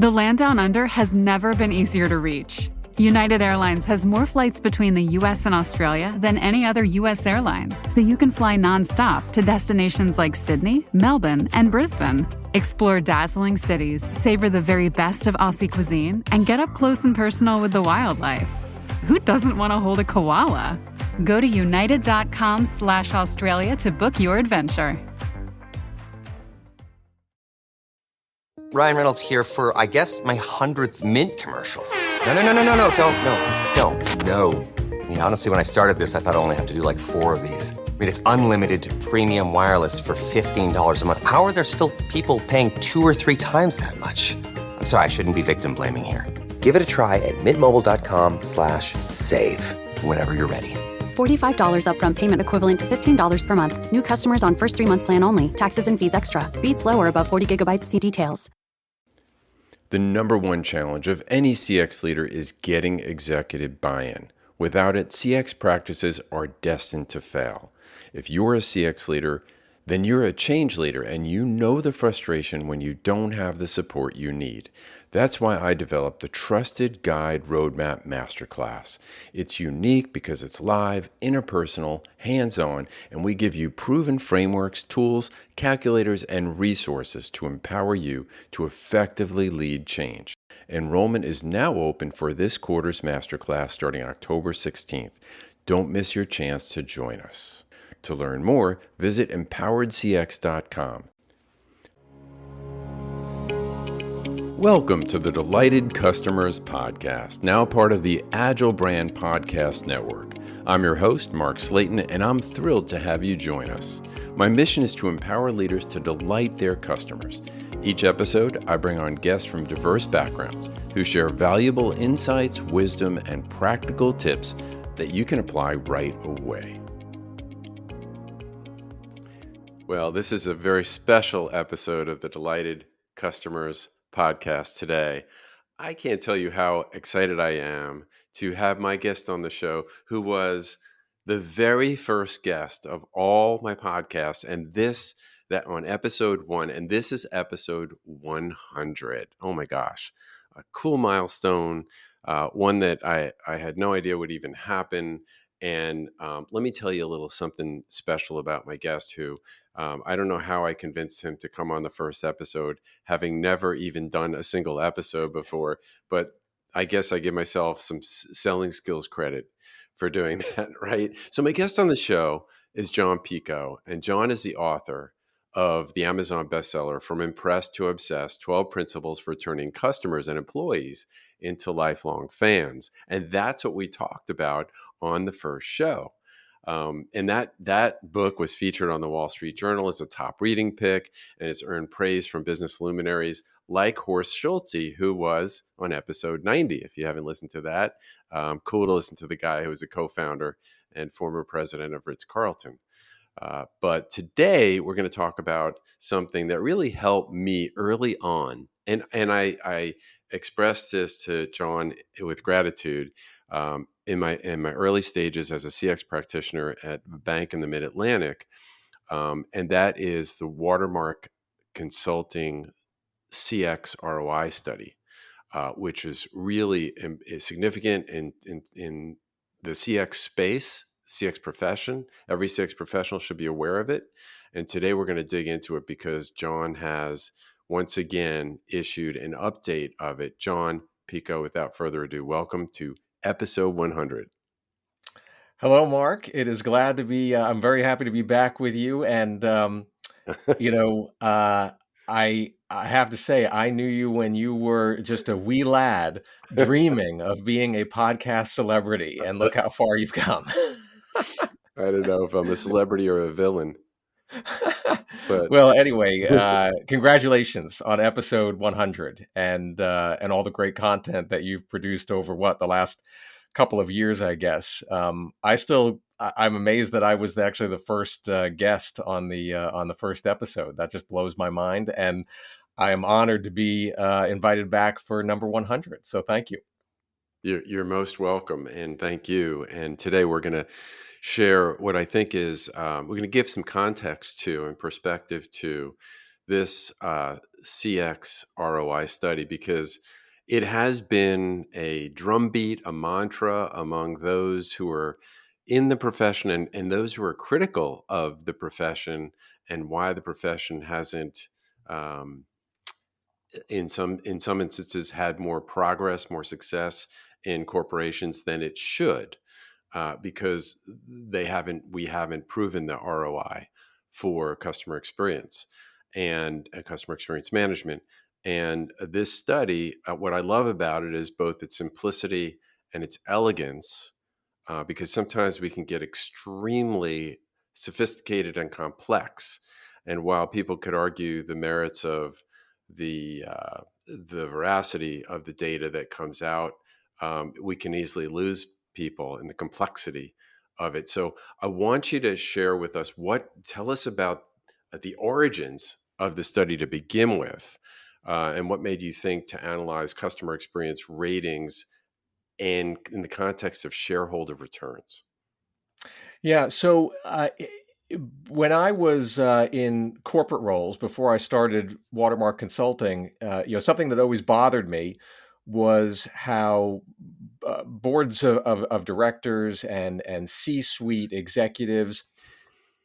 The land down under has never been easier to reach. United Airlines has more flights between the US and Australia than any other US airline, so you can fly nonstop to destinations like Sydney, Melbourne, and Brisbane. Explore dazzling cities, savor the very best of Aussie cuisine, and get up close and personal with the wildlife. Who doesn't want to hold a koala? Go to united.com/Australia to book your adventure. Ryan Reynolds here for, I guess, my 100th Mint commercial. No, don't. I mean, honestly, when I started this, I thought I only have to do like 4 of these. I mean, it's unlimited premium wireless for $15 a month. How are there still people paying 2 or 3 times that much? I'm sorry, I shouldn't be victim blaming here. Give it a try at mintmobile.com/save. Whenever you're ready. $45 upfront payment equivalent to $15 per month. New customers on first 3-month plan only. Taxes and fees extra. Speed slower above 40 gigabytes. See details. The number one challenge of any CX leader is getting executive buy-in. Without it, CX practices are destined to fail. If you're a CX leader, then you're a change leader, and you know the frustration when you don't have the support you need. That's why I developed the Trusted Guide Roadmap Masterclass. It's unique because it's live, interpersonal, hands-on, and we give you proven frameworks, tools, calculators, and resources to empower you to effectively lead change. Enrollment is now open for this quarter's masterclass starting October 16th. Don't miss your chance to join us. To learn more, visit empoweredcx.com. Welcome to the Delighted Customers Podcast, now part of the Agile Brand Podcast Network. I'm your host, Mark Slayton, and I'm thrilled to have you join us. My mission is to empower leaders to delight their customers. Each episode, I bring on guests from diverse backgrounds who share valuable insights, wisdom, and practical tips that you can apply right away. Well, this is a very special episode of the Delighted Customers Podcast today. I can't tell you how excited I am to have my guest on the show, who was the very first guest of all my podcasts, and that on episode 1, and this is episode 100. Oh my gosh, a cool milestone, one that I had no idea would even happen. And let me tell you a little something special about my guest, who I don't know how I convinced him to come on the first episode, having never even done a single episode before. But I guess I give myself some selling skills credit for doing that, right? So my guest on the show is Jon Picoult, and Jon is the author of the Amazon bestseller, From Impressed to Obsessed, 12 Principles for Turning Customers and Employees into Lifelong Fans. And that's what we talked about on the first show. And that book was featured on the Wall Street Journal as a top reading pick, and it's earned praise from business luminaries like Horst Schulze, who was on episode 90. If you haven't listened to that, cool to listen to the guy who was a co-founder and former president of Ritz-Carlton. But today we're going to talk about something that really helped me early on. And I expressed this to Jon with gratitude in my early stages as a CX practitioner at a bank in the Mid-Atlantic. And that is the Watermark Consulting CX ROI study, which is really significant in the CX space. CX profession. Every CX professional should be aware of it. And today we're going to dig into it because Jon has once again issued an update of it. Jon Picoult, without further ado, welcome to episode 100. Hello, Mark. It is glad to be, I'm very happy to be back with you. And, I have to say, I knew you when you were just a wee lad dreaming of being a podcast celebrity. And look how far you've come. I don't know if I'm a celebrity or a villain. But well, anyway, congratulations on episode 100 and all the great content that you've produced over the last couple of years, I guess. I'm amazed that I was actually the first guest on the first episode. That just blows my mind, and I am honored to be invited back for number 100. So thank you. You're most welcome, and thank you. And today we're going to share what I think is we're going to give some context to and perspective to this CX ROI study, because it has been a drumbeat, a mantra among those who are in the profession, and those who are critical of the profession and why the profession hasn't, um, in some instances, had more progress, more success in corporations than it should, because we haven't proven the ROI for customer experience and customer experience management. And this study, what I love about it is both its simplicity and its elegance, because sometimes we can get extremely sophisticated and complex. And while people could argue the merits of the veracity of the data that comes out, we can easily lose people in the complexity of it. So I want you to share with us tell us about the origins of the study to begin with, and what made you think to analyze customer experience ratings and in the context of shareholder returns. Yeah. So when I was in corporate roles before I started Watermark Consulting, something that always bothered me was how boards of directors and C-suite executives,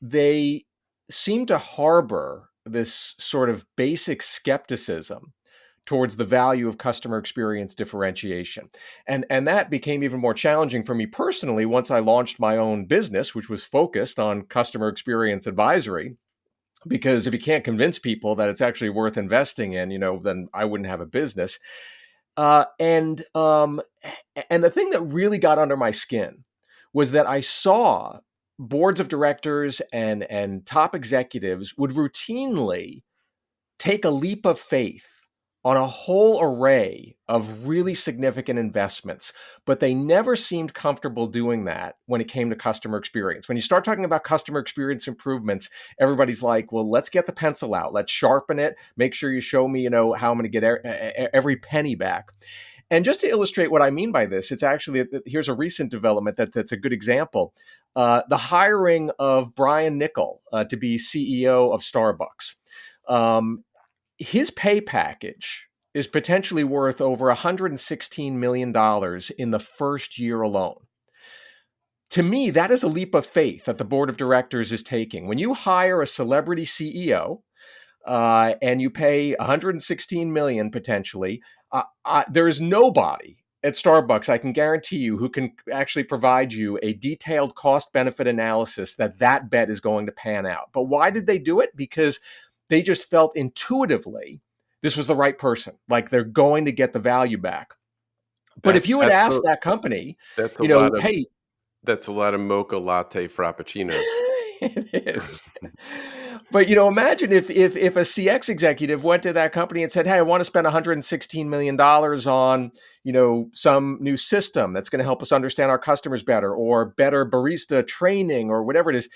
they seem to harbor this sort of basic skepticism towards the value of customer experience differentiation. And that became even more challenging for me personally once I launched my own business, which was focused on customer experience advisory. Because if you can't convince people that it's actually worth investing in, then I wouldn't have a business. And the thing that really got under my skin was that I saw boards of directors and top executives would routinely take a leap of faith on a whole array of really significant investments, but they never seemed comfortable doing that when it came to customer experience. When you start talking about customer experience improvements, everybody's like, well, let's get the pencil out, let's sharpen it, make sure you show me, how I'm going to get every penny back. And just to illustrate what I mean by this, it's actually, here's a recent development that's a good example. The hiring of Brian Niccol to be CEO of Starbucks. His pay package is potentially worth over $116 million in the first year alone. To me, that is a leap of faith that the board of directors is taking. When you hire a celebrity CEO and you pay $116 million potentially, there is nobody at Starbucks, I can guarantee you, who can actually provide you a detailed cost-benefit analysis that bet is going to pan out. But why did they do it? Because they just felt intuitively this was the right person. Like they're going to get the value back. But if you had asked that company, that's hey, that's a lot of mocha latte frappuccino. It is. But imagine if a CX executive went to that company and said, "Hey, I want to spend $116 million on some new system that's going to help us understand our customers better, or better barista training, or whatever it is."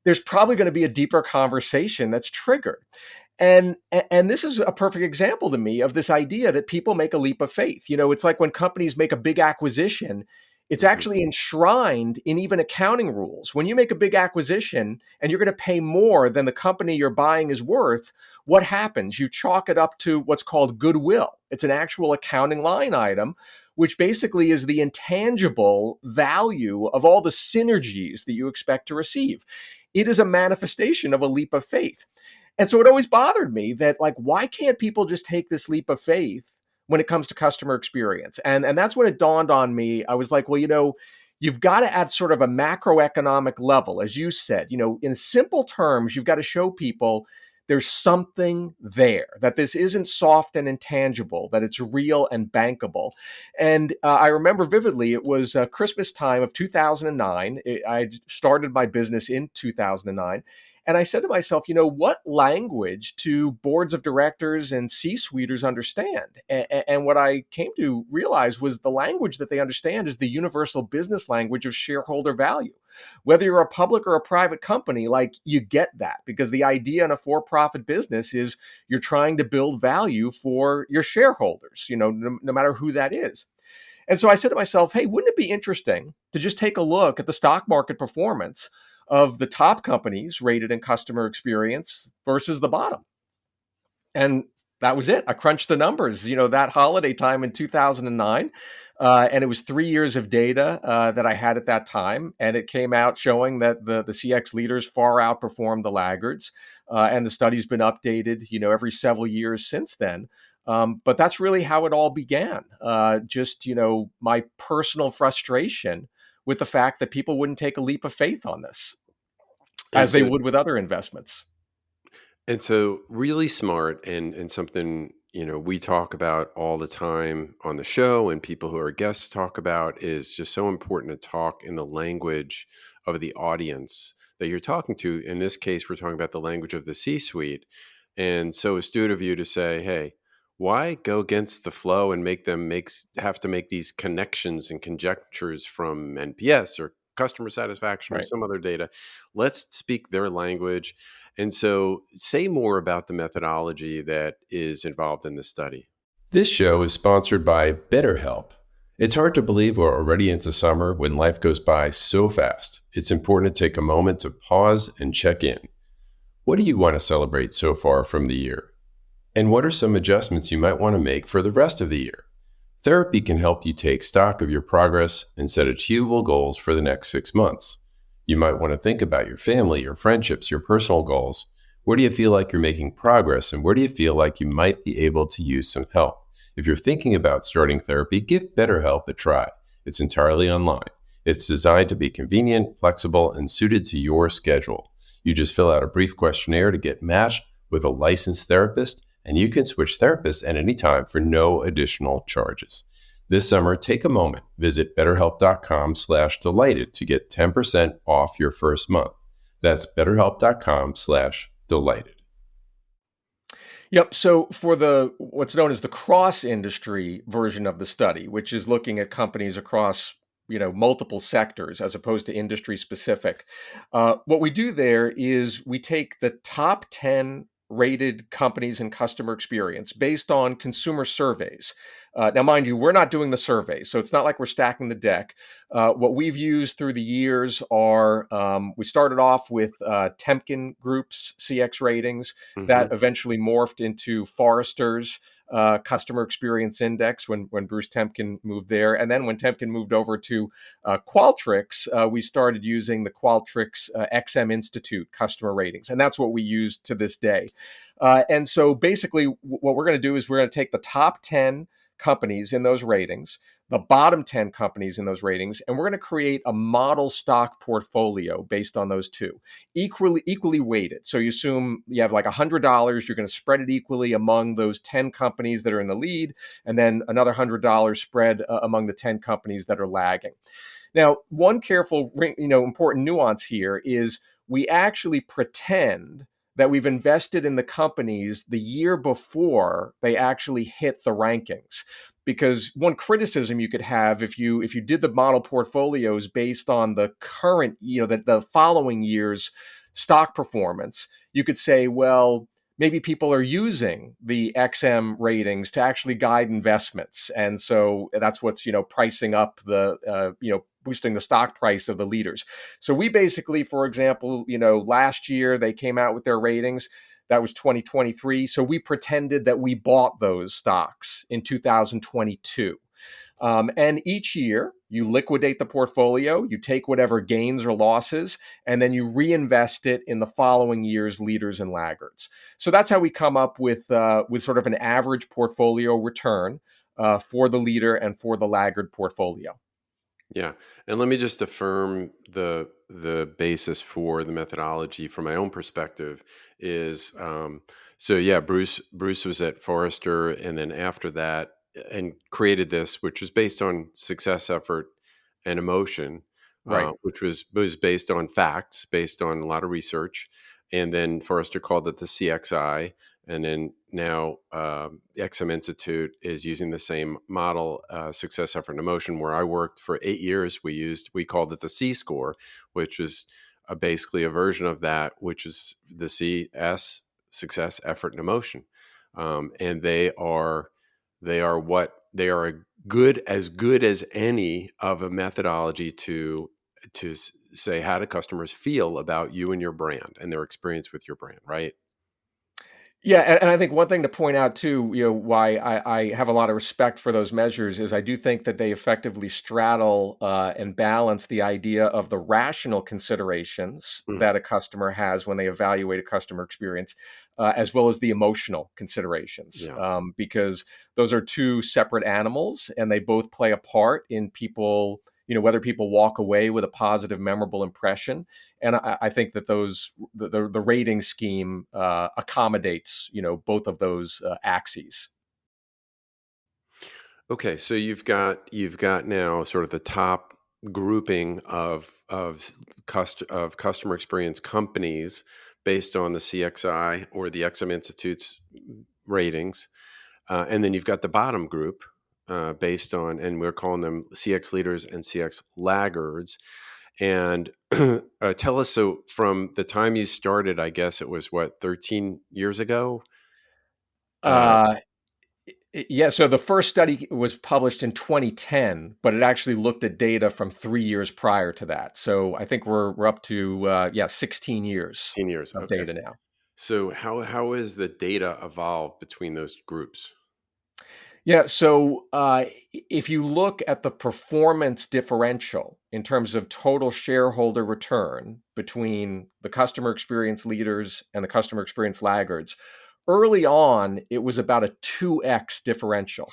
There's probably going to be a deeper conversation that's triggered. And this is a perfect example to me of this idea that people make a leap of faith. It's like when companies make a big acquisition, it's actually enshrined in even accounting rules. When you make a big acquisition and you're going to pay more than the company you're buying is worth, what happens? You chalk it up to what's called goodwill. It's an actual accounting line item, which basically is the intangible value of all the synergies that you expect to receive. It is a manifestation of a leap of faith. And so it always bothered me that, like, why can't people just take this leap of faith when it comes to customer experience? And that's when it dawned on me. I was like, well, you've got to at sort of a macroeconomic level, as you said, in simple terms, you've got to show people there's something there, that this isn't soft and intangible, that it's real and bankable. And I remember vividly, it was Christmas time of 2009. I started my business in 2009. And I said to myself, what language do boards of directors and C-suiters understand? And what I came to realize was the language that they understand is the universal business language of shareholder value. Whether you're a public or a private company, like, you get that, because the idea in a for-profit business is you're trying to build value for your shareholders, no matter who that is. And so I said to myself, hey, wouldn't it be interesting to just take a look at the stock market performance of the top companies rated in customer experience versus the bottom? And that was it. I crunched the numbers, that holiday time in 2009. And it was 3 years of data that I had at that time. And it came out showing that the CX leaders far outperformed the laggards. And the study's been updated, every several years since then. But that's really how it all began. Just, my personal frustration with the fact that people wouldn't take a leap of faith on this, And as they so would with other investments. And so really smart and something, we talk about all the time on the show and people who are guests talk about is just so important to talk in the language of the audience that you're talking to. In this case, we're talking about the language of the C-suite. And so astute of you to say, hey, why go against the flow and have to make these connections and conjectures from NPS or customer satisfaction or Right. some other data? Let's speak their language. And so, say more about the methodology that is involved in this study. This show is sponsored by BetterHelp. It's hard to believe we're already into summer when life goes by so fast. It's important to take a moment to pause and check in. What do you want to celebrate so far from the year? And what are some adjustments you might want to make for the rest of the year? Therapy can help you take stock of your progress and set achievable goals for the next 6 months. You might want to think about your family, your friendships, your personal goals. Where do you feel like you're making progress, and where do you feel like you might be able to use some help? If you're thinking about starting therapy, give BetterHelp a try. It's entirely online. It's designed to be convenient, flexible, and suited to your schedule. You just fill out a brief questionnaire to get matched with a licensed therapist, and you can switch therapists at any time for no additional charges. This summer, take a moment. Visit betterhelp.com/delighted to get 10% off your first month. That's betterhelp.com/delighted. Yep. So for what's known as the cross-industry version of the study, which is looking at companies across multiple sectors as opposed to industry specific, what we do there is we take the top 10 rated companies in customer experience based on consumer surveys. Now, mind you, we're not doing the survey, so it's not like we're stacking the deck. What we've used through the years are we started off with Temkin Group's CX ratings that eventually morphed into Forrester's customer experience index when Bruce Temkin moved there. And then when Temkin moved over to Qualtrics, we started using the Qualtrics XM Institute customer ratings. And that's what we use to this day. And so basically what we're going to do is we're going to take the top 10 companies in those ratings, the bottom 10 companies in those ratings, and we're going to create a model stock portfolio based on those two, equally weighted. So you assume you have like $100, you're going to spread it equally among those 10 companies that are in the lead, and then another $100 spread among the 10 companies that are lagging. Now, one careful, important nuance here is we actually pretend that we've invested in the companies the year before they actually hit the rankings. Because one criticism you could have if you did the model portfolios based on the current, the following year's stock performance, you could say, well, maybe people are using the XM ratings to actually guide investments. And so that's what's, pricing up the, boosting the stock price of the leaders. So we basically, for example, last year they came out with their ratings. That was 2023. So we pretended that we bought those stocks in 2022. And each year you liquidate the portfolio, you take whatever gains or losses, and then you reinvest it in the following year's leaders and laggards. So that's how we come up with sort of an average portfolio return for the leader and for the laggard portfolio. Yeah. And let me just affirm the basis for the methodology from my own perspective is so yeah, Bruce was at Forrester, and then after that and created this, which was based on success, effort, and emotion, Right. which was based on facts, based on a lot of research. And then Forrester called it the CXI. And then now XM Institute is using the same model, success, effort, and emotion. Where I worked for 8 years, we called it the C score, which is basically a version of that, which is the CS, success, effort, and emotion. And they are good as any of a methodology to say how do customers feel about you and your brand and their experience with your brand, right? Yeah, and I think one thing to point out too, why I have a lot of respect for those measures is I do think that they effectively straddle and balance the idea of the rational considerations Mhm. that a customer has when they evaluate a customer experience, as well as the emotional considerations, Yeah. because those are two separate animals, and they both play a part in people. Whether people walk away with a positive, memorable impression, and I think that the rating scheme accommodates both of those axes. Okay, so you've got now sort of the top grouping of customer experience companies based on the CXI or the XM Institute's ratings, and then you've got the bottom group based on, and we're calling them CX leaders and CX laggards. And tell us, so from the time you started, I guess it was what, 13 years ago? Uh, Uh, yeah, so the first study was published in 2010, but it actually looked at data from 3 years prior to that. So I think we're up to 16 years 16 years. of Okay. data now. So how is the data evolved between those groups? Yeah, so if you look at the performance differential in terms of total shareholder return between the customer experience leaders and the customer experience laggards, early on, it was about a 2x differential.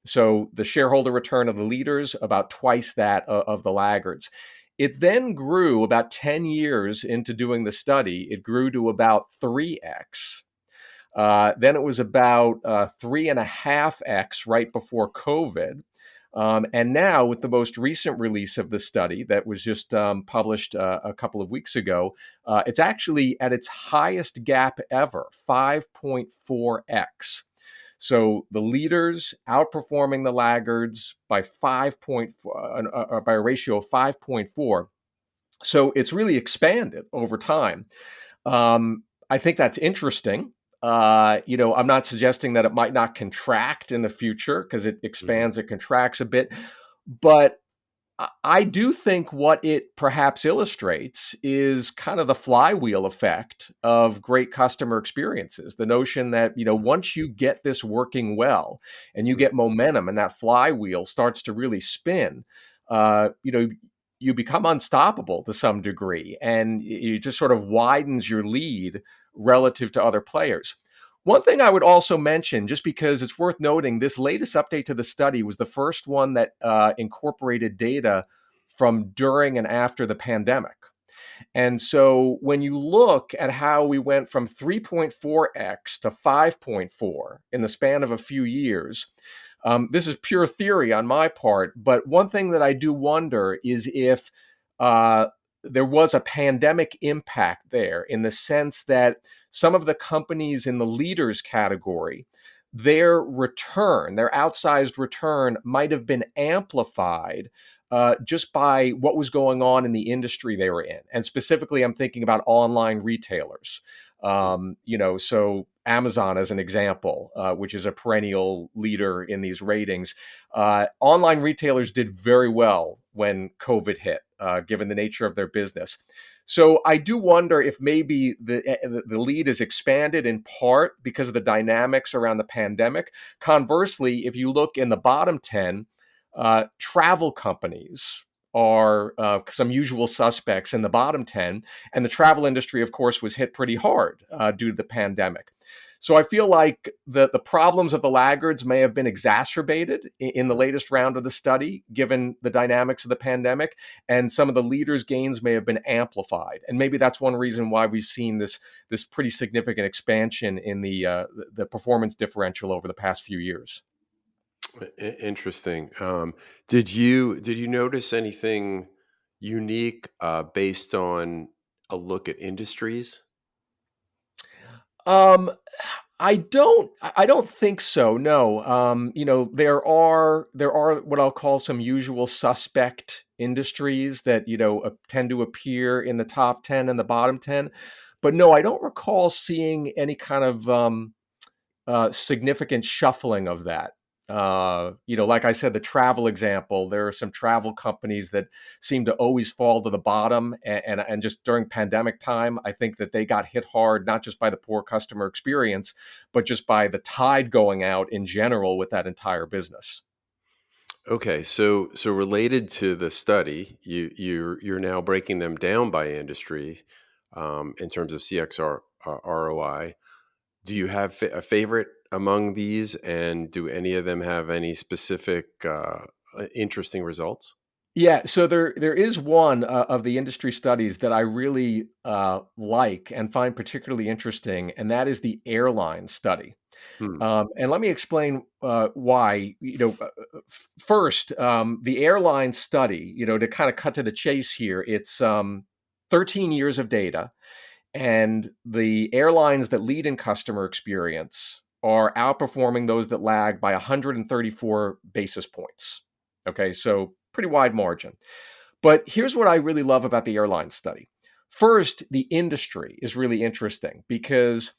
So the shareholder return of the leaders, about twice that of the laggards. It then grew about 10 years into doing the study, it grew to about 3x. Then it was about 3.5x right before COVID. And now, with the most recent release of the study that was just published a couple of weeks ago, it's actually at its highest gap ever, 5.4x. So the leaders outperforming the laggards by 5.4, by a ratio of 5.4. So it's really expanded over time. I think that's interesting. I'm not suggesting that it might not contract in the future because it Mhm. expands, it contracts a bit, but I do think what it perhaps illustrates is kind of the flywheel effect of great customer experiences. The notion that, once you get this working well and you Mhm. get momentum and that flywheel starts to really spin, you become unstoppable to some degree and it just sort of widens your lead relative to other players. One thing I would also mention, just because it's worth noting, this latest update to the study was the first one that incorporated data from during and after the pandemic. And so when you look at how we went from 3.4x to 5.4 in the span of a few years, this is pure theory on my part, but one thing that I do wonder is if uh, there was a pandemic impact there in the sense that some of the companies in the leaders category, their return, their outsized return, might have been amplified just by what was going on in the industry they were in. And specifically, I'm thinking about online retailers. So Amazon, as an example, which is a perennial leader in these ratings, online retailers did very well when COVID hit, given the nature of their business. So I do wonder if maybe the lead is expanded in part because of the dynamics around the pandemic. Conversely, if you look in the bottom 10, travel companies are some usual suspects in the bottom 10. And the travel industry, of course, was hit pretty hard due to the pandemic. So I feel like the problems of the laggards may have been exacerbated in the latest round of the study, given the dynamics of the pandemic, and some of the leaders' gains may have been amplified. And maybe that's one reason why we've seen this pretty significant expansion in the performance differential over the past few years. Interesting. Did you notice anything unique based on a look at industries? Um, I don't think so. No. There are what I'll call some usual suspect industries that tend to appear in the top 10 and the bottom 10. But no, I don't recall seeing any kind of significant shuffling of that. Like I said, the travel example, there are some travel companies that seem to always fall to the bottom. And just during pandemic time, I think that they got hit hard, not just by the poor customer experience, but just by the tide going out in general with that entire business. Okay, so related to the study, you're now breaking them down by industry in terms of CXR ROI. Do you have a favorite among these, and do any of them have any specific interesting results? Yeah, so there is one of the industry studies that I really like and find particularly interesting, and that is the airline study. Hmm. And let me explain why. First, the airline study. To kind of cut to the chase here, it's 13 years of data, and the airlines that lead in customer experience are outperforming those that lag by 134 basis points. Okay, so pretty wide margin. But here's what I really love about the airline study. First, the industry is really interesting because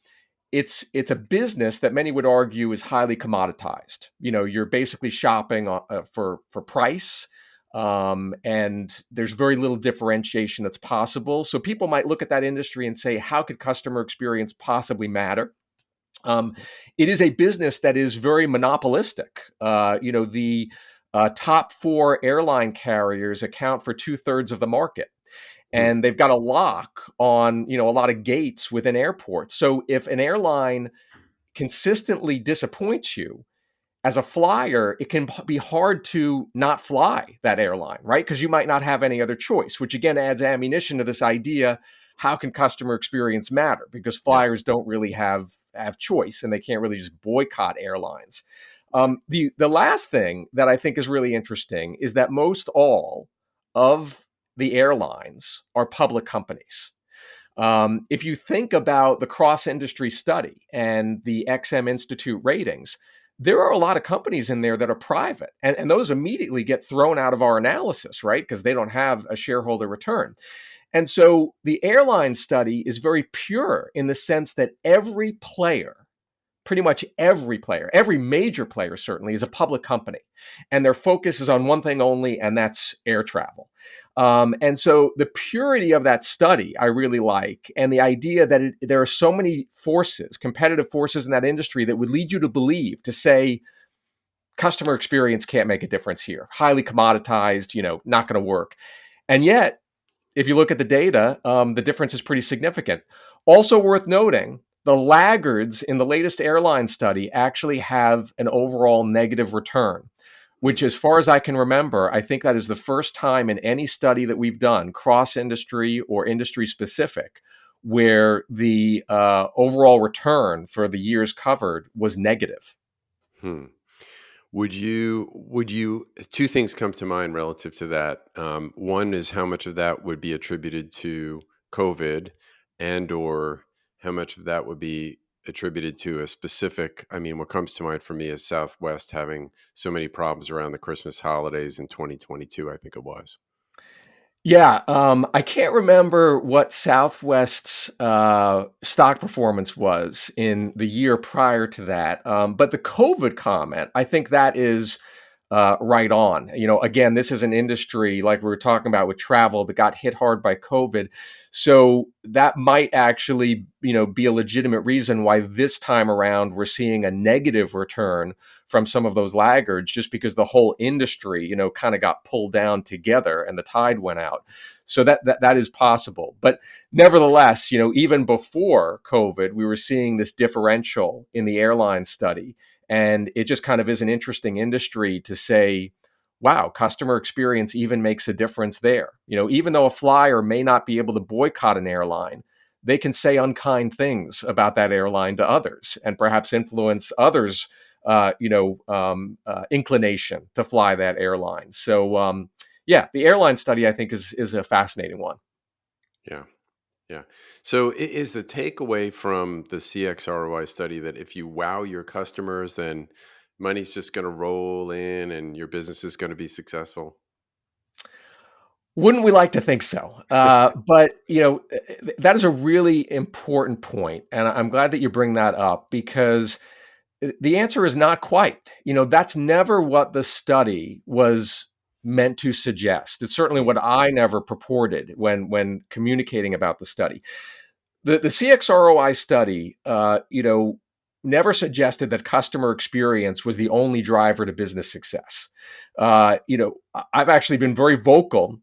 it's a business that many would argue is highly commoditized. You're basically shopping for price, and there's very little differentiation that's possible. So people might look at that industry and say, how could customer experience possibly matter? It is a business that is very monopolistic. The top four airline carriers account for 2/3 of the market. Hmm. And they've got a lock on, a lot of gates within airports. So if an airline consistently disappoints you, as a flyer, it can be hard to not fly that airline, right? Because you might not have any other choice, which again adds ammunition to this idea. How can customer experience matter? Because Yes. flyers don't really have choice, and they can't really just boycott airlines. The last thing that I think is really interesting is that most all of the airlines are public companies. If you think about the cross industry study and the XM Institute ratings, there are a lot of companies in there that are private, and those immediately get thrown out of our analysis, right? Because they don't have a shareholder return. And so the airline study is very pure in the sense that every player, pretty much every player, every major player certainly, is a public company. And their focus is on one thing only, and that's air travel. And so the purity of that study I really like, and the idea that there are so many forces, competitive forces in that industry that would lead you to believe, to say, customer experience can't make a difference here. Highly commoditized, not going to work. And yet, if you look at the data, the difference is pretty significant. Also worth noting, the laggards in the latest airline study actually have an overall negative return, which, as far as I can remember, I think that is the first time in any study that we've done, cross-industry or industry-specific, where the overall return for the years covered was negative. Hmm. Would you, two things come to mind relative to that. One is how much of that would be attributed to COVID, and or how much of that would be attributed to a specific, I mean, what comes to mind for me is Southwest having so many problems around the Christmas holidays in 2022, I think it was. Yeah, I can't remember what Southwest's stock performance was in the year prior to that. But the COVID comment, I think that is right on. Again, this is an industry like we were talking about with travel that got hit hard by COVID. So that might actually, be a legitimate reason why this time around we're seeing a negative return from some of those laggards, just because the whole industry, kind of got pulled down together and the tide went out. So that is possible. But nevertheless, even before COVID, we were seeing this differential in the airline study. And it just kind of is an interesting industry to say, wow, customer experience even makes a difference there. Even though a flyer may not be able to boycott an airline, they can say unkind things about that airline to others and perhaps influence others' inclination to fly that airline. So, yeah, the airline study I think is a fascinating one. Yeah. Yeah. So is the takeaway from the CX ROI study that if you wow your customers, then money's just going to roll in and your business is going to be successful? Wouldn't we like to think so? But that is a really important point, and I'm glad that you bring that up because the answer is not quite. That's never what the study was meant to suggest. It's certainly what I never purported when communicating about the study. The CX ROI study, never suggested that customer experience was the only driver to business success. I've actually been very vocal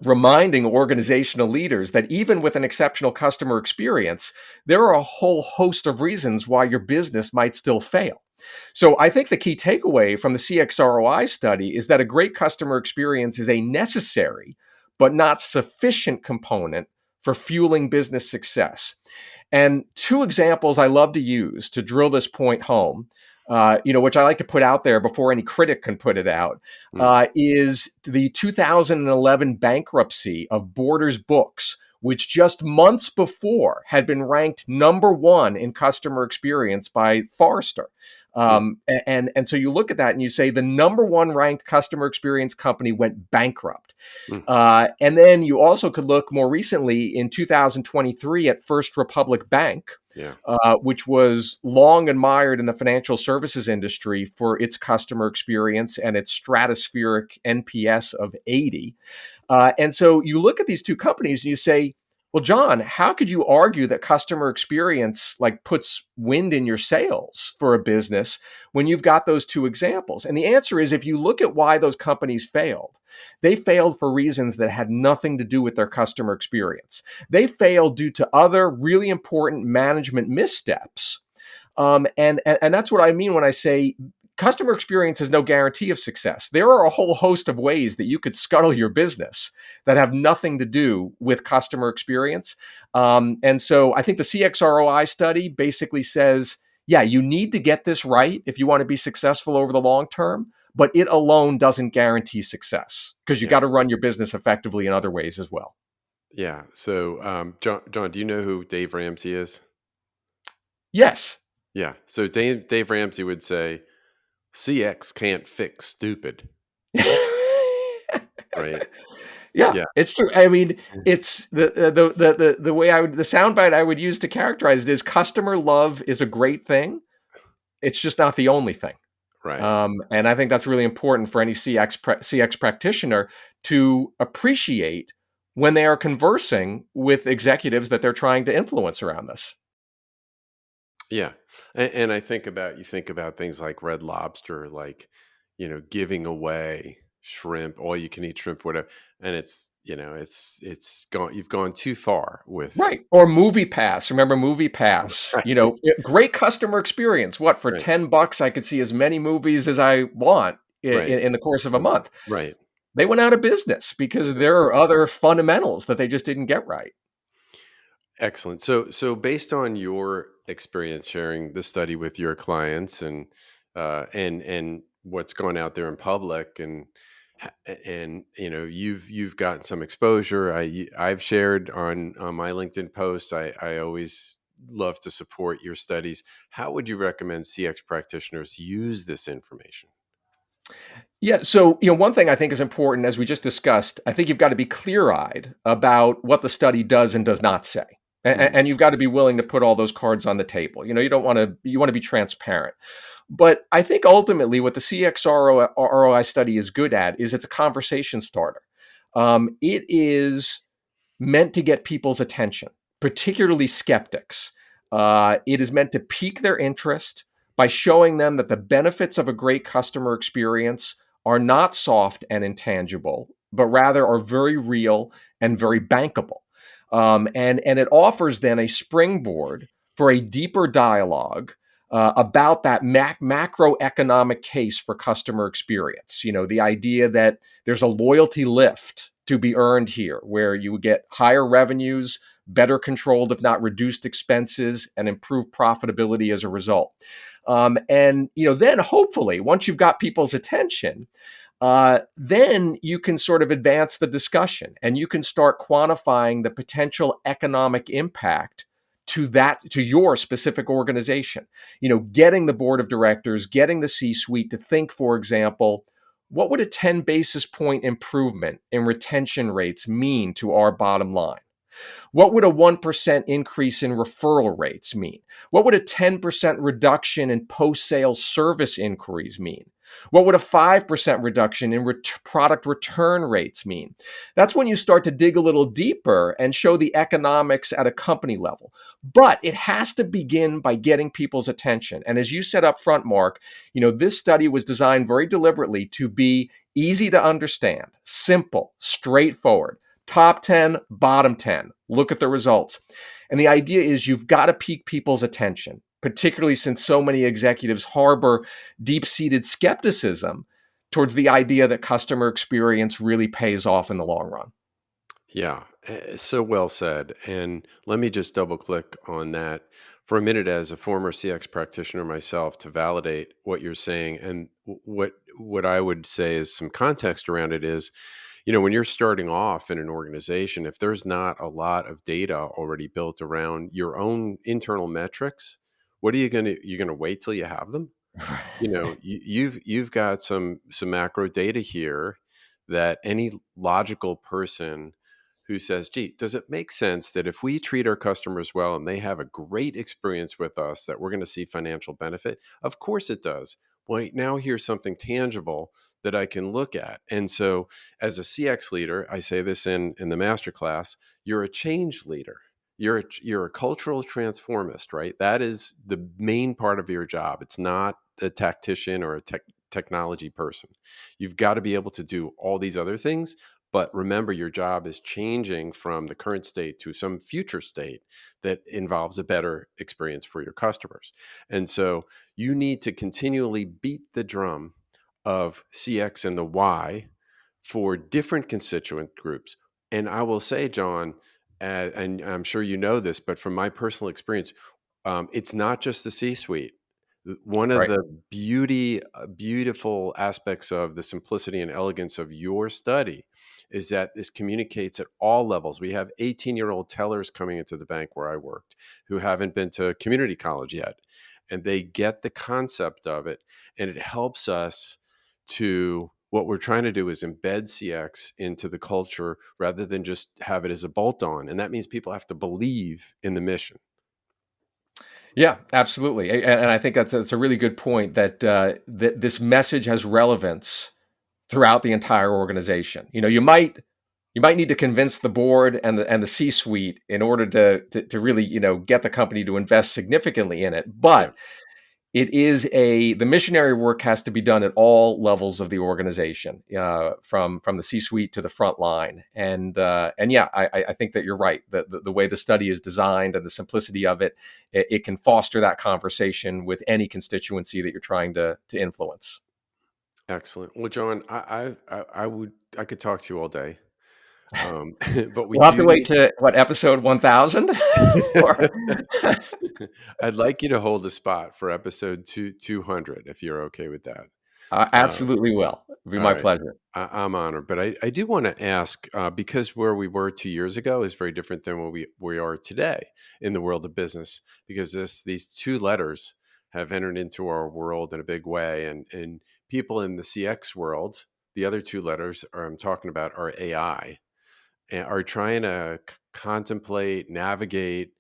reminding organizational leaders that even with an exceptional customer experience, there are a whole host of reasons why your business might still fail. So I think the key takeaway from the CX ROI study is that a great customer experience is a necessary but not sufficient component for fueling business success. And two examples I love to use to drill this point home, which I like to put out there before any critic can put it out, is the 2011 bankruptcy of Borders Books, which just months before had been ranked number one in customer experience by Forrester. And so you look at that and you say the number one ranked customer experience company went bankrupt. And then you also could look more recently in 2023 at First Republic Bank, which was long admired in the financial services industry for its customer experience and its stratospheric NPS of 80. And so you look at these two companies and you say, well, Jon, how could you argue that customer experience puts wind in your sails for a business when you've got those two examples? And the answer is, if you look at why those companies failed, they failed for reasons that had nothing to do with their customer experience. They failed due to other really important management missteps. And that's what I mean when I say customer experience is no guarantee of success. There are a whole host of ways that you could scuttle your business that have nothing to do with customer experience. And so I think the CX ROI study basically says, yeah, you need to get this right if you want to be successful over the long term, but it alone doesn't guarantee success because you got to run your business effectively in other ways as well. Yeah. So, Jon, do you know who Dave Ramsey is? Yes. Yeah. So Dave Ramsey would say, CX can't fix stupid. Right. Yeah, it's true. I mean, it's the way the soundbite I would use to characterize it is customer love is a great thing. It's just not the only thing. Right. And I think that's really important for any CX practitioner to appreciate when they are conversing with executives that they're trying to influence around this. Yeah. And I think about things like Red Lobster, giving away shrimp, all you can eat shrimp, whatever. And it's gone, you've gone too far with. Right. Or Movie Pass. Remember Movie Pass, right. Great customer experience. For right. $10, I could see as many movies as I want in the course of a month. Right. They went out of business because there are other fundamentals that they just didn't get right. Excellent. So based on your experience sharing the study with your clients and what's going out there in public and you've gotten some exposure. I've shared on my LinkedIn post. I always love to support your studies. How would you recommend CX practitioners use this information? Yeah. So, one thing I think is important, as we just discussed, I think you've got to be clear-eyed about what the study does and does not say. And you've got to be willing to put all those cards on the table. You want to be transparent. But I think ultimately what the CX ROI study is good at is it's a conversation starter. It is meant to get people's attention, particularly skeptics. It is meant to pique their interest by showing them that the benefits of a great customer experience are not soft and intangible, but rather are very real and very bankable. And it offers then a springboard for a deeper dialogue about that macroeconomic case for customer experience. The idea that there's a loyalty lift to be earned here, where you get higher revenues, better controlled, if not reduced expenses, and improved profitability as a result. Then hopefully, once you've got people's attention, then you can sort of advance the discussion and you can start quantifying the potential economic impact to your specific organization. Getting the board of directors, getting the C-suite to think, for example, what would a 10 basis point improvement in retention rates mean to our bottom line? What would a 1% increase in referral rates mean? What would a 10% reduction in post-sale service inquiries mean? What would a 5% reduction in product return rates mean? That's when you start to dig a little deeper and show the economics at a company level. But it has to begin by getting people's attention. And as you said up front, Mark, this study was designed very deliberately to be easy to understand, simple, straightforward. Top 10, bottom 10. Look at the results. And the idea is you've got to pique people's attention, particularly since so many executives harbor deep-seated skepticism towards the idea that customer experience really pays off in the long run. Yeah, so well said. And let me just double click on that for a minute as a former CX practitioner myself to validate what you're saying. And what I would say is some context around it is, when you're starting off in an organization, if there's not a lot of data already built around your own internal metrics, what are you're gonna wait till you have them? You've got some macro data here that any logical person who says, gee, does it make sense that if we treat our customers well and they have a great experience with us, that we're going to see financial benefit? Of course it does. Well, now here's something tangible that I can look at. And so as a CX leader, I say this in the masterclass, you're a change leader. You're a cultural transformist, right? That is the main part of your job. It's not a tactician or a technology person. You've got to be able to do all these other things. But remember, your job is changing from the current state to some future state that involves a better experience for your customers. And so you need to continually beat the drum of CX and the why for different constituent groups. And I will say, Jon, and I'm sure you know this, but from my personal experience, it's not just the C-suite. One of Right. the beautiful aspects of the simplicity and elegance of your study is that this communicates at all levels. We have 18-year-old tellers coming into the bank where I worked who haven't been to community college yet, and they get the concept of it, and it helps us to what we're trying to do is embed CX into the culture rather than just have it as a bolt-on. And that means people have to believe in the mission. Yeah, absolutely. And I think that's a really good point that this message has relevance throughout the entire organization. You might need to convince the board and the C-suite in order to really, get the company to invest significantly in it. But the missionary work has to be done at all levels of the organization, from the C-suite to the front line. And yeah, I think that you're right. The way the study is designed and the simplicity of it can foster that conversation with any constituency that you're trying to influence. Excellent. Well, Jon, I could talk to you all day, but we We'll have do to wait need. to episode 1000. I'd like you to hold a spot for episode 200 if you're okay with that. Absolutely will. It'll be All my right. pleasure. I'm honored, but I do want to ask, because where we were 2 years ago is very different than where we are today in the world of business, because these two letters have entered into our world in a big way, and people in the CX world, the other two letters I'm talking about are AI, and are trying to contemplate, navigate,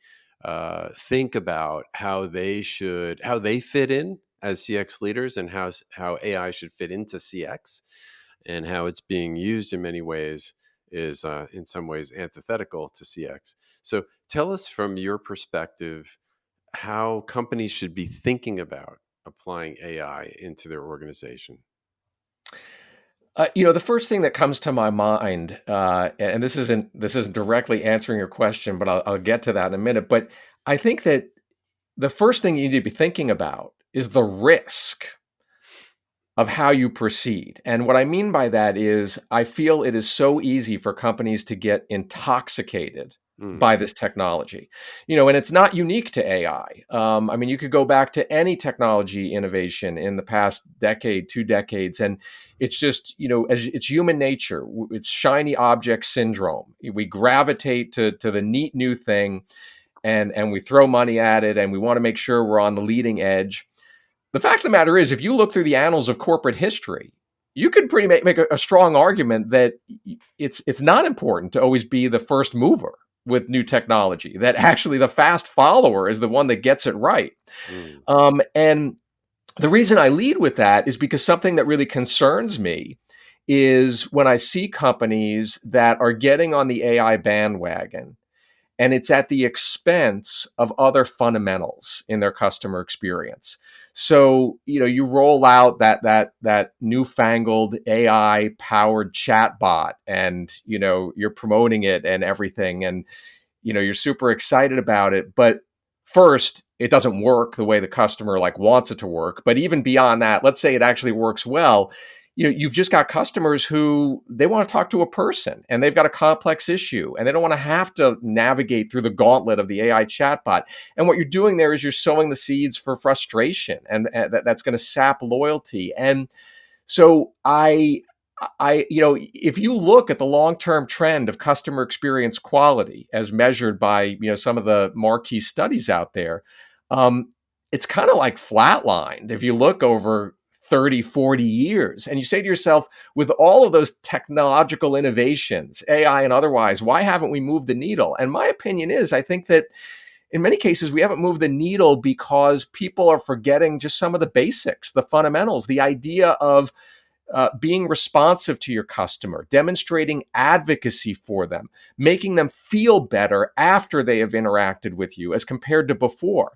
think about how they fit in as CX leaders, and how AI should fit into CX, and how it's being used in many ways is in some ways antithetical to CX. So tell us from your perspective how companies should be thinking about applying AI into their organization. The first thing that comes to my mind, and this isn't directly answering your question, but I'll get to that in a minute. But I think that the first thing you need to be thinking about is the risk of how you proceed. And what I mean by that is I feel it is so easy for companies to get intoxicated by this technology, and it's not unique to AI. I mean, you could go back to any technology innovation in the past decade, 2 decades, and it's just, it's human nature. It's shiny object syndrome. We gravitate to the neat new thing, and we throw money at it, and we want to make sure we're on the leading edge. The fact of the matter is, if you look through the annals of corporate history, you could pretty make a strong argument that it's not important to always be the first mover. with new technology, that actually the fast follower is the one that gets it right. And the reason I lead with that is because something that really concerns me is when I see companies that are getting on the AI bandwagon and it's at the expense of other fundamentals in their customer experience. So, you roll out that newfangled AI powered chatbot, and you're promoting it and everything, and you're super excited about it, but first it doesn't work the way the customer wants it to work. But even beyond that, let's say it actually works well, you've just got customers who they want to talk to a person and they've got a complex issue and they don't want to have to navigate through the gauntlet of the AI chatbot. And what you're doing there is you're sowing the seeds for frustration, and that's going to sap loyalty. And so if you look at the long-term trend of customer experience quality as measured by, some of the marquee studies out there, it's kind of flatlined if you look over 30, 40 years. And you say to yourself, with all of those technological innovations, AI and otherwise, why haven't we moved the needle? And my opinion is, I think that in many cases, we haven't moved the needle because people are forgetting just some of the basics, the fundamentals, the idea of being responsive to your customer, demonstrating advocacy for them, making them feel better after they have interacted with you as compared to before.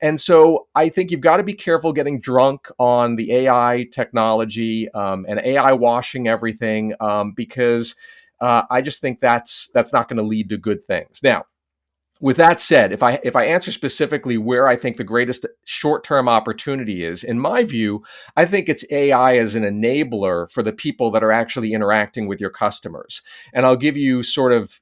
And so I think you've got to be careful getting drunk on the AI technology and AI washing everything, because I just think that's not going to lead to good things. Now, with that said, if I answer specifically where I think the greatest short-term opportunity is, in my view, I think it's AI as an enabler for the people that are actually interacting with your customers. And I'll give you sort of,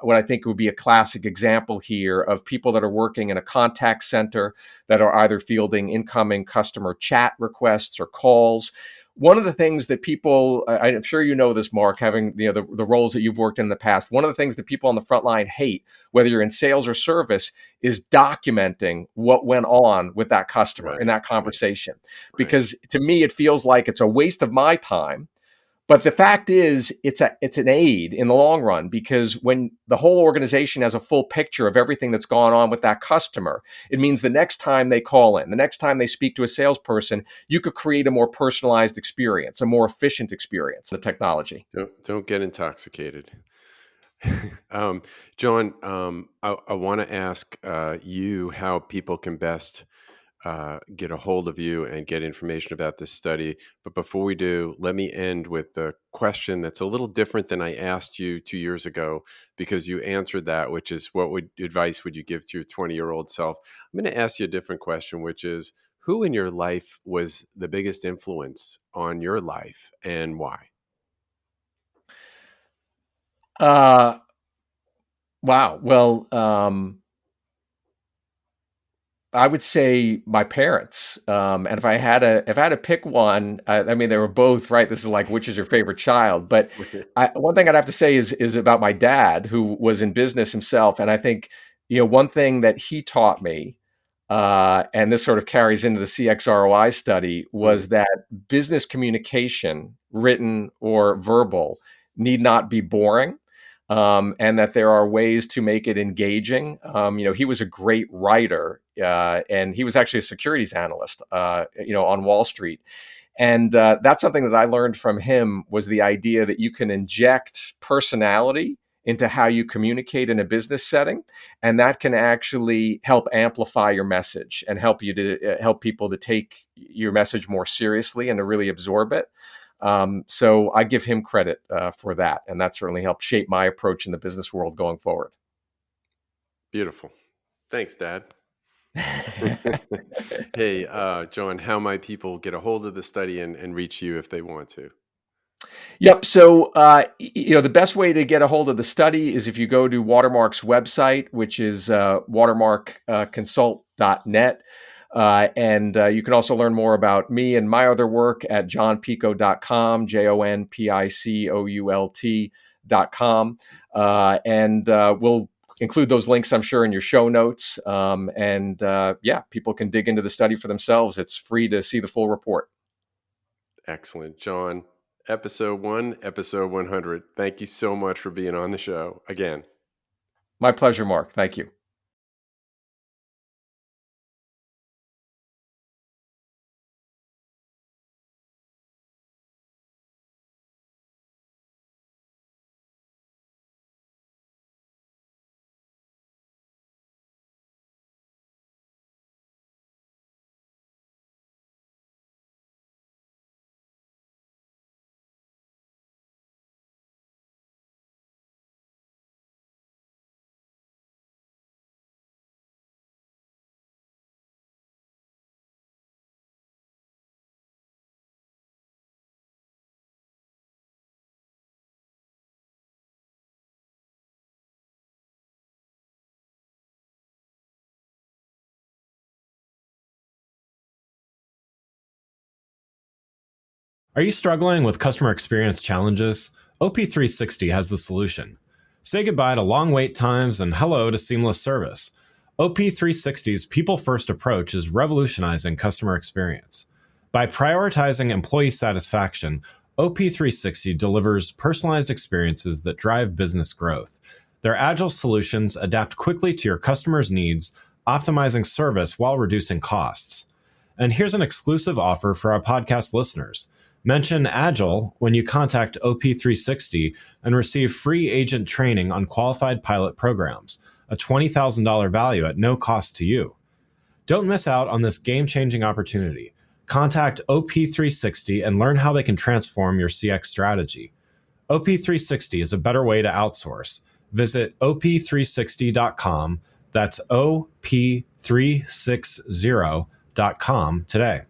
what I think would be a classic example here of people that are working in a contact center that are either fielding incoming customer chat requests or calls. One of the things that people, I'm sure you know this, Mark, having the roles that you've worked in the past, one of the things that people on the front line hate, whether you're in sales or service, is documenting what went on with that customer in that conversation. Right. Because to me, it feels like it's a waste of my time. But the fact is, it's an aid in the long run, because when the whole organization has a full picture of everything that's gone on with that customer, it means the next time they call in, the next time they speak to a salesperson, you could create a more personalized experience, a more efficient experience with technology. Don't get intoxicated. Jon, I want to ask you how people can best get a hold of you and get information about this study. But before we do, let me end with the question that's a little different than I asked you 2 years ago, because you answered that, which is, what advice would you give to your 20-year-old self? I'm going to ask you a different question, which is, who in your life was the biggest influence on your life and why? Wow. Well, I would say my parents. And if I had to pick one, I mean, they were both right. This is like, which is your favorite child? But one thing I'd have to say is about my dad, who was in business himself. And I think, one thing that he taught me, and this sort of carries into the CX ROI study, was that business communication, written or verbal, need not be boring. And that there are ways to make it engaging. He was a great writer, and he was actually a securities analyst, on Wall Street. And that's something that I learned from him, was the idea that you can inject personality into how you communicate in a business setting, and that can actually help amplify your message and help people to take your message more seriously and to really absorb it. So I give him credit for that, and that certainly helped shape my approach in the business world going forward. Beautiful. Thanks, Dad. Hey, Jon, how might people get a hold of the study and reach you if they want to? Yep. So, the best way to get a hold of the study is if you go to Watermark's website, which is watermarkconsult.net. And you can also learn more about me and my other work at jonpicoult.com, JONPICOULT.com. And we'll include those links, I'm sure, in your show notes. People can dig into the study for themselves. It's free to see the full report. Excellent. Jon, episode 1, episode 100. Thank you so much for being on the show again. My pleasure, Mark. Thank you. Are you struggling with customer experience challenges? OP360 has the solution. Say goodbye to long wait times and hello to seamless service. OP360's people-first approach is revolutionizing customer experience. By prioritizing employee satisfaction, OP360 delivers personalized experiences that drive business growth. Their agile solutions adapt quickly to your customers' needs, optimizing service while reducing costs. And here's an exclusive offer for our podcast listeners. Mention Agile when you contact OP360 and receive free agent training on qualified pilot programs, a $20,000 value at no cost to you. Don't miss out on this game-changing opportunity. Contact OP360 and learn how they can transform your CX strategy. OP360 is a better way to outsource. Visit op360.com. That's op360.com today.